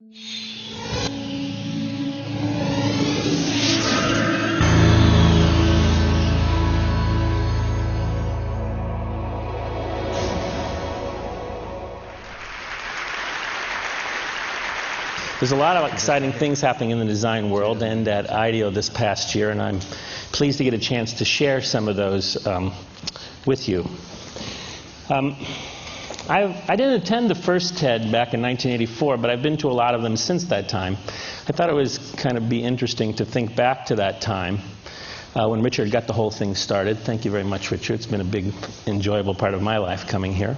There's a lot of exciting things happening in the design world and at IDEO this past year, and I'm pleased to get a chance to share some of those with you. I didn't attend the first TED back in 1984, but I've been to a lot of them since that time. I thought it was kind of be interesting to think back to that time when Richard got the whole thing started. Thank you very much, Richard. It's been a big, enjoyable part of my life coming here.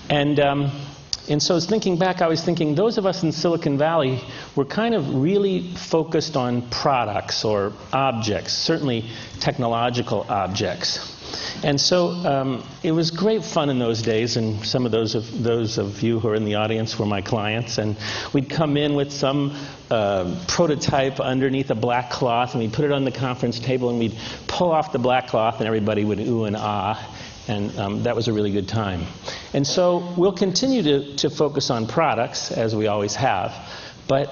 And so as thinking back, I was thinking those of us in Silicon Valley were kind of really focused on products or objects, certainly technological objects. And so it was great fun in those days, and some of those of you who are in the audience were my clients. And we'd come in with some prototype underneath a black cloth, and we'd put it on the conference table, and we'd pull off the black cloth, and everybody would ooh and ah. And that was a really good time. And so we'll continue to focus on products, as we always have. But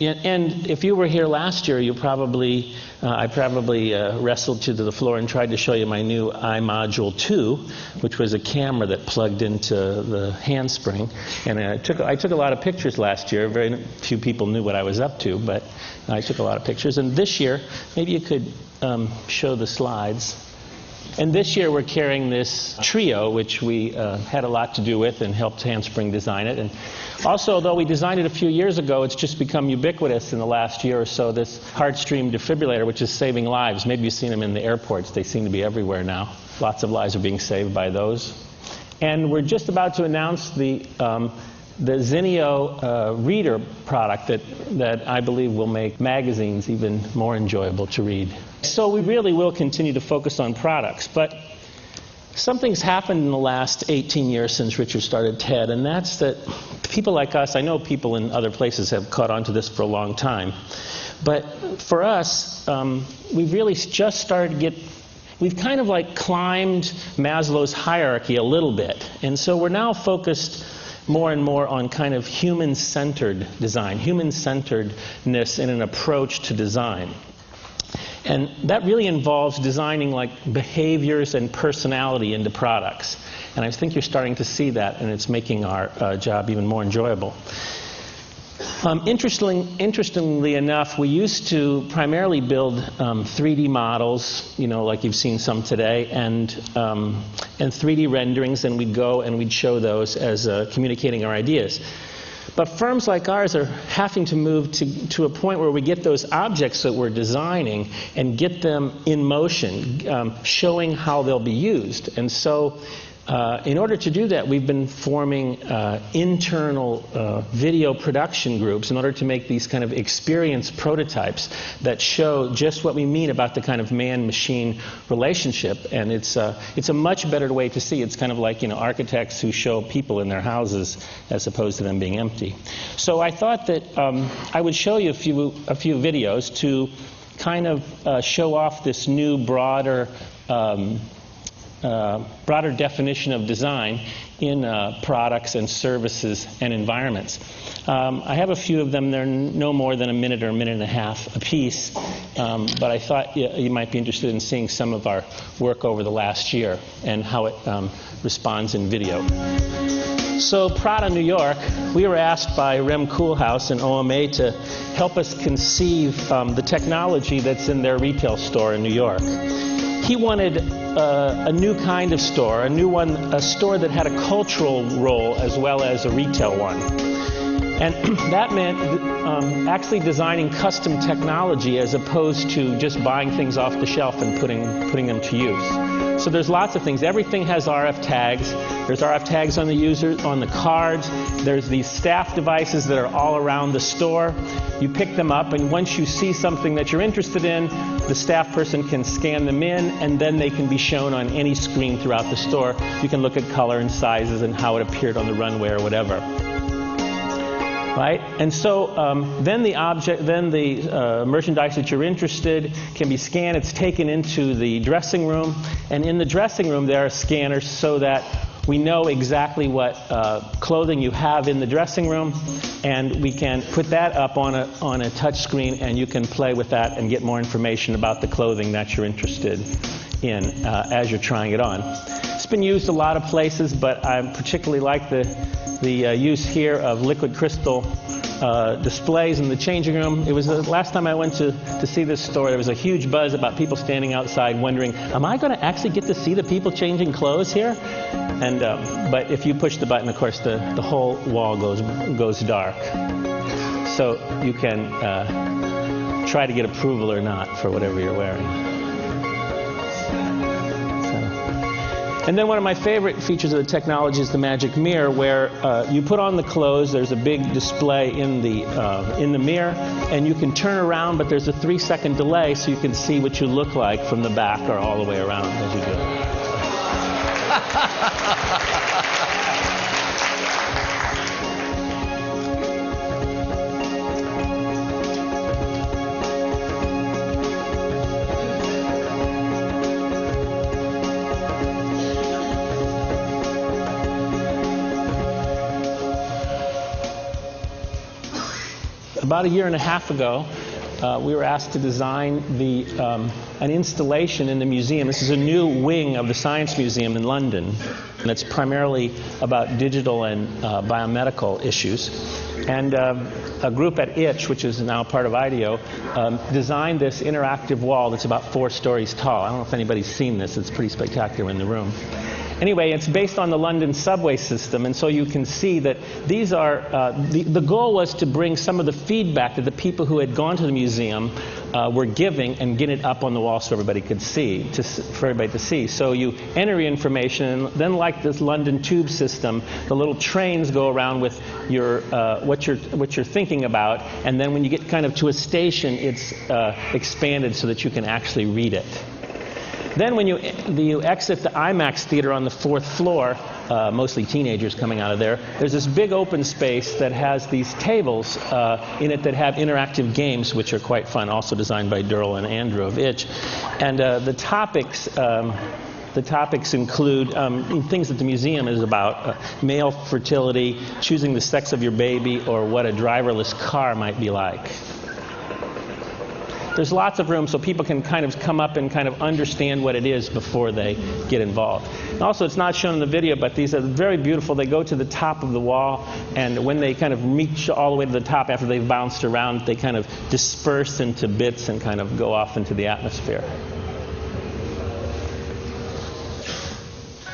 and if you were here last year, I probably wrestled you to the floor and tried to show you my new iModule 2, which was a camera that plugged into the handspring. And I took a lot of pictures last year. Very few people knew what I was up to, but I took a lot of pictures. And this year, maybe you could show the slides. And this year we're carrying this Trio, which we had a lot to do with and helped Handspring design it. And also, although we designed it a few years ago, it's just become ubiquitous in the last year or so, this heart-stream defibrillator, which is saving lives. Maybe you've seen them in the airports. They seem to be everywhere now. Lots of lives are being saved by those. And we're just about to announce the Zinio reader product that I believe will make magazines even more enjoyable to read. So we really will continue to focus on products, but something's happened in the last 18 years since Richard started TED, and that's that people like us, I know people in other places have caught on to this for a long time, but for us, we've really just started to we've kind of like climbed Maslow's hierarchy a little bit, and so we're now focused more and more on kind of human-centered design, human-centeredness in an approach to design. And that really involves designing like behaviors and personality into products. And I think you're starting to see that, and it's making our job even more enjoyable. Interestingly enough, we used to primarily build 3D models, like you've seen some today, and 3D renderings, and we'd go and we'd show those as communicating our ideas. But firms like ours are having to move to a point where we get those objects that we're designing and get them in motion, showing how they'll be used. And so in order to do that, we've been forming internal video production groups in order to make these kind of experience prototypes that show just what we mean about the kind of man-machine relationship. And it's a much better way to see. It's kind of like architects who show people in their houses as opposed to them being empty. So I thought that I would show you a few videos to kind of show off this new broader definition of design in products and services and environments. I have a few of them. They're no more than a minute or a minute and a half a piece, but I thought you might be interested in seeing some of our work over the last year and how it responds in video. So Prada, New York, we were asked by Rem Koolhaas and OMA to help us conceive the technology that's in their retail store in New York. He wanted a new kind of store, a store that had a cultural role as well as a retail one. And that meant actually designing custom technology as opposed to just buying things off the shelf and putting them to use. So there's lots of things. Everything has RF tags. There's RF tags on the cards. There's these staff devices that are all around the store. You pick them up, and once you see something that you're interested in, the staff person can scan them in, and then they can be shown on any screen throughout the store. You can look at color and sizes and how it appeared on the runway or whatever. Right? And so then the merchandise that you're interested can be scanned. It's taken into the dressing room, and in the dressing room there are scanners so that We know exactly what clothing you have in the dressing room, and we can put that up on a touch screen, and you can play with that and get more information about the clothing that you're interested in as you're trying it on. It's been used a lot of places, but I particularly like the use here of liquid crystal displays in the changing room. It was the last time I went to see this store, there was a huge buzz about people standing outside wondering, am I going to actually get to see the people changing clothes here? And but if you push the button, of course, the whole wall goes dark. So you can try to get approval or not for whatever you're wearing. And then one of my favorite features of the technology is the magic mirror, where you put on the clothes, there's a big display in the mirror, and you can turn around, but there's a 3-second delay, so you can see what you look like from the back or all the way around as you do it. About a year and a half ago, we were asked to design an installation in the museum. This is a new wing of the Science Museum in London, and it's primarily about digital and biomedical issues. And a group at Itch, which is now part of IDEO, designed this interactive wall that's about 4 stories tall. I don't know if anybody's seen this. It's pretty spectacular in the room. Anyway, it's based on the London subway system, and so you can see that these are, the goal was to bring some of the feedback that the people who had gone to the museum were giving and get it up on the wall so everybody could see, for everybody to see. So you enter your information, and then like this London tube system, the little trains go around with your, what you're thinking about, and then when you get kind of to a station, it's expanded so that you can actually read it. Then when you exit the IMAX theater on the 4th floor, mostly teenagers coming out of there, there's this big open space that has these tables in it that have interactive games, which are quite fun, also designed by Durrell and Andrew of Itch. And the topics include things that the museum is about, male fertility, choosing the sex of your baby, or what a driverless car might be like. There's lots of room so people can kind of come up and kind of understand what it is before they get involved. And also, it's not shown in the video, but these are very beautiful. They go to the top of the wall, and when they kind of reach all the way to the top after they've bounced around, they kind of disperse into bits and kind of go off into the atmosphere.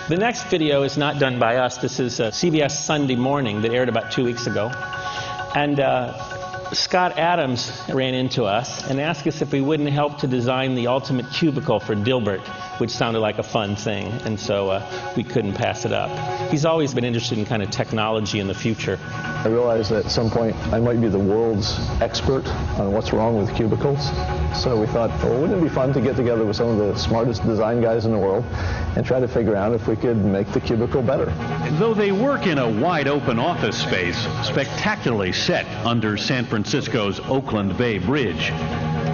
The next video is not done by us. This is CBS Sunday Morning that aired about 2 weeks ago. And Scott Adams ran into us and asked us if we wouldn't help to design the ultimate cubicle for Dilbert, which sounded like a fun thing, and so we couldn't pass it up. He's always been interested in kind of technology in the future. I realized that at some point I might be the world's expert on what's wrong with cubicles. So we thought, well, wouldn't it be fun to get together with some of the smartest design guys in the world and try to figure out if we could make the cubicle better. Though they work in a wide-open office space, spectacularly set under San Francisco's Oakland Bay Bridge,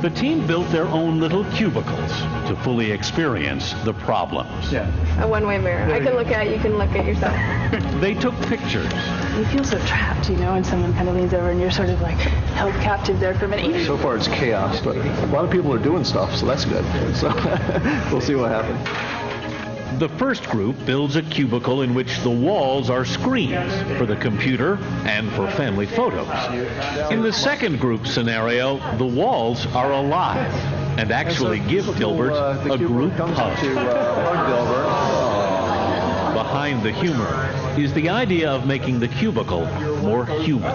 the team built their own little cubicles to fully experience the problems. Yeah. A one-way mirror. I can look at it, you can look at yourself. They took pictures. You feel so trapped, you know, and someone kind of leans over and you're sort of like held captive there for a minute. So far it's chaos, but a lot of people are doing stuff, so that's good. So we'll see what happens. The first group builds a cubicle in which the walls are screens for the computer and for family photos. In the second group scenario, the walls are alive and actually give Dilbert a group hug. Behind the humor is the idea of making the cubicle more human.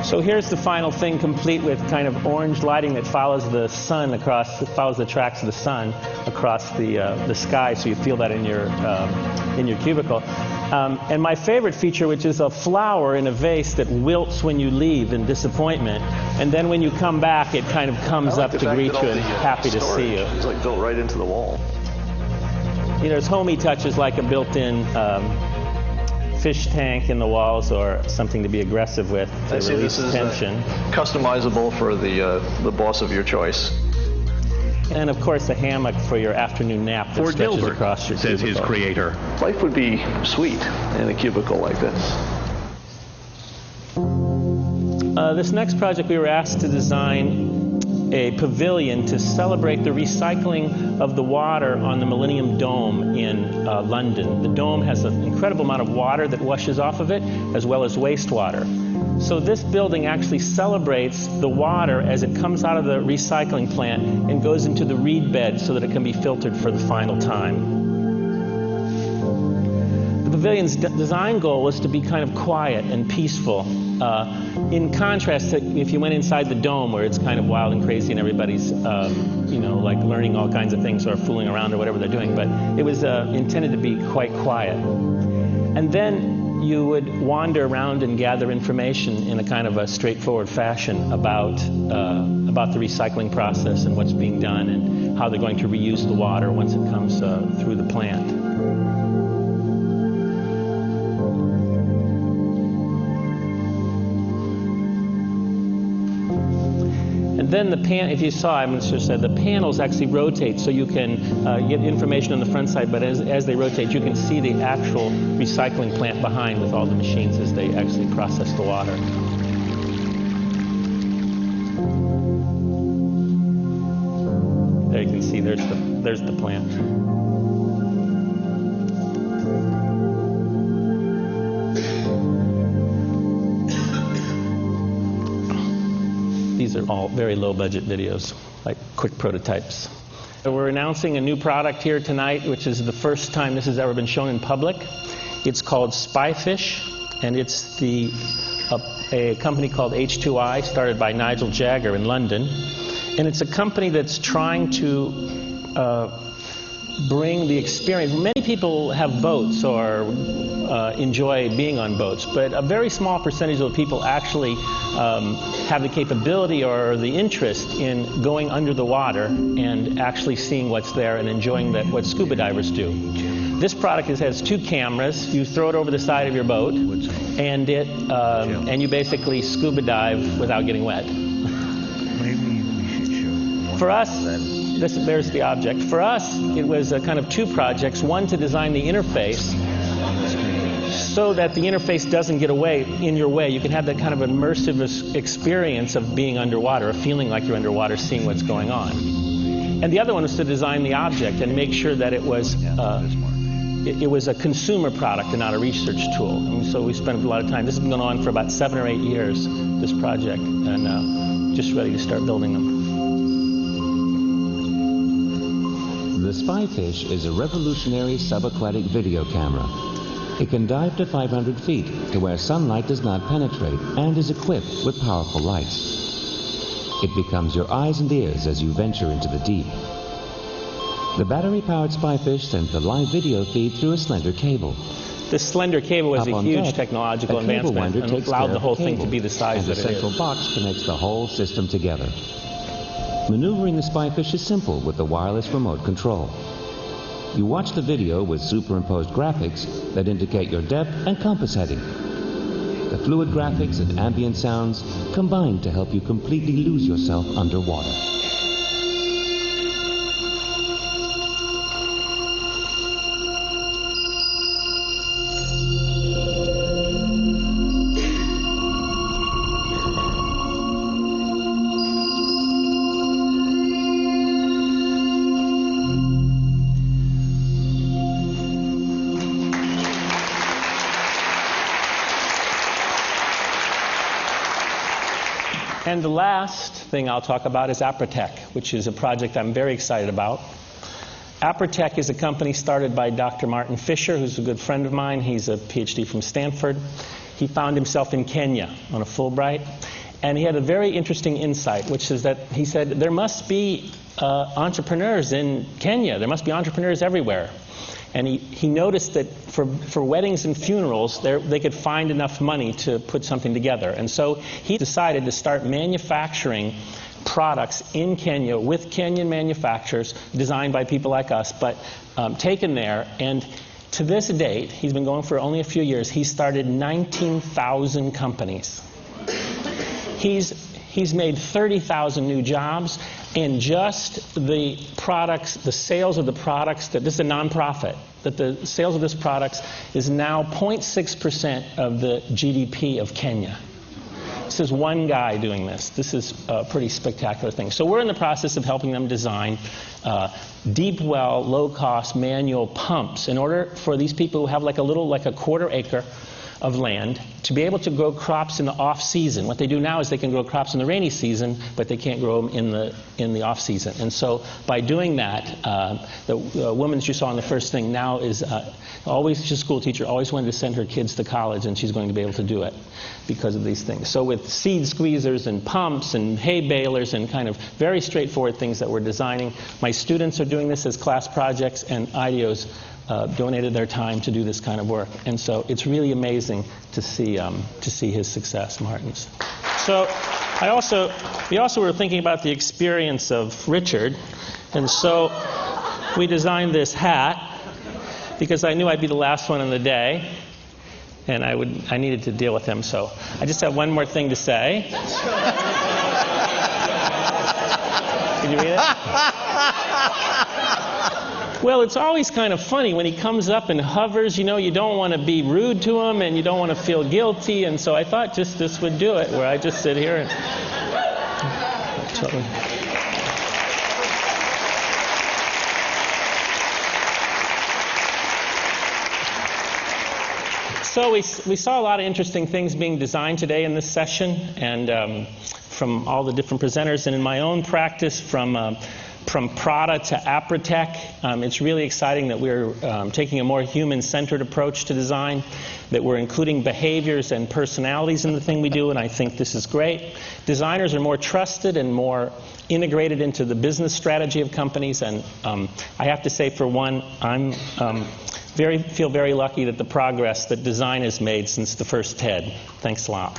So here's the final thing, complete with kind of orange lighting that follows the sun across, follows the tracks of the sun across the sky, so you feel that in your cubicle. And my favorite feature, which is a flower in a vase that wilts when you leave in disappointment, and then when you come back, it kind of comes up to greet you and happy to see you. It's like built right into the wall. You know, there's homey touches like a built-in fish tank in the walls or something to be aggressive with to release tension. Customizable for the boss of your choice. And of course, a hammock for your afternoon nap that For stretches Dilbert, across your says his cubicle. creator. Life would be sweet in a cubicle like this. This next project, we were asked to design a pavilion to celebrate the recycling of the water on the Millennium Dome in London. The dome has an incredible amount of water that washes off of it, as well as wastewater. So this building actually celebrates the water as it comes out of the recycling plant and goes into the reed bed so that it can be filtered for the final time. The pavilion's design goal was to be kind of quiet and peaceful, in contrast to if you went inside the dome where it's kind of wild and crazy and everybody's, you know, like learning all kinds of things or fooling around or whatever they're doing. But it was intended to be quite quiet. And then you would wander around and gather information in a kind of a straightforward fashion about the recycling process and what's being done and how they're going to reuse the water once it comes through the plant. And then if you saw, I should have said, the panels actually rotate so you can get information on the front side, but as they rotate, you can see the actual recycling plant behind with all the machines as they actually process the water. There you can see there's the plant. These are all very low-budget videos, like quick prototypes. So we're announcing a new product here tonight, which is the first time this has ever been shown in public. It's called Spyfish, and it's a company called H2I, started by Nigel Jagger in London. And it's a company that's trying to bring the experience. Many people have boats or enjoy being on boats, but a very small percentage of people actually have the capability or the interest in going under the water and actually seeing what's there and enjoying what scuba divers do. This product has two cameras. You throw it over the side of your boat, and you basically scuba dive without getting wet. For us, there's the object. For us, it was a kind of two projects. One, to design the interface so that the interface doesn't get in your way. You can have that kind of immersive experience of being underwater, of feeling like you're underwater, seeing what's going on. And the other one was to design the object and make sure that it was a consumer product and not a research tool. And so we spent a lot of time. This has been going on for about 7 or 8 years, this project, and just ready to start building them. The Spyfish is a revolutionary subaquatic video camera. It can dive to 500 feet to where sunlight does not penetrate and is equipped with powerful lights. It becomes your eyes and ears as you venture into the deep. The battery-powered Spyfish sends the live video feed through a slender cable. This slender cable was a huge technological advancement and allowed the whole thing to be the size that it is. The central box connects the whole system together. Maneuvering the Spyfish is simple with the wireless remote control. You watch the video with superimposed graphics that indicate your depth and compass heading. The fluid graphics and ambient sounds combine to help you completely lose yourself underwater. And the last thing I'll talk about is Apritech, which is a project I'm very excited about. Apritech is a company started by Dr. Martin Fisher, who's a good friend of mine. He's a PhD from Stanford. He found himself in Kenya on a Fulbright, and he had a very interesting insight, which is that he said there must be entrepreneurs in Kenya. There must be entrepreneurs everywhere. And he noticed that for weddings and funerals, they could find enough money to put something together. And so he decided to start manufacturing products in Kenya with Kenyan manufacturers, designed by people like us, but taken there. And to this date, he's been going for only a few years, he's started 19,000 companies. He's made 30,000 new jobs. in just the products, the sales of the products, that this is a nonprofit, that the sales of this products is now 0.6% of the GDP of Kenya. This is one guy doing this. This is a pretty spectacular thing. So we're in the process of helping them design deep well, low-cost manual pumps in order for these people who have like a quarter acre of land to be able to grow crops in the off-season. What they do now is they can grow crops in the rainy season, but they can't grow them in the off-season. And so by doing that, the woman that you saw in the first thing now is she's a school teacher, always wanted to send her kids to college, and she's going to be able to do it because of these things. So with seed squeezers and pumps and hay balers and kind of very straightforward things that we're designing, my students are doing this as class projects, and IDEO's donated their time to do this kind of work. And so it's really amazing to see his success, Martin's. So we also were thinking about the experience of Richard, and so we designed this hat because I knew I'd be the last one in the day, and I needed to deal with him. So I just have one more thing to say. Can you read it? Well, it's always kind of funny when he comes up and hovers. You know, you don't want to be rude to him, and you don't want to feel guilty. And so I thought just this would do it, where I just sit here and So we saw a lot of interesting things being designed today in this session, and from all the different presenters, and in my own practice from Prada to Apritech. It's really exciting that we're taking a more human-centered approach to design, that we're including behaviors and personalities in the thing we do, and I think this is great. Designers are more trusted and more integrated into the business strategy of companies, and I have to say, for one, I'm feel very lucky that the progress that design has made since the first TED. Thanks a lot.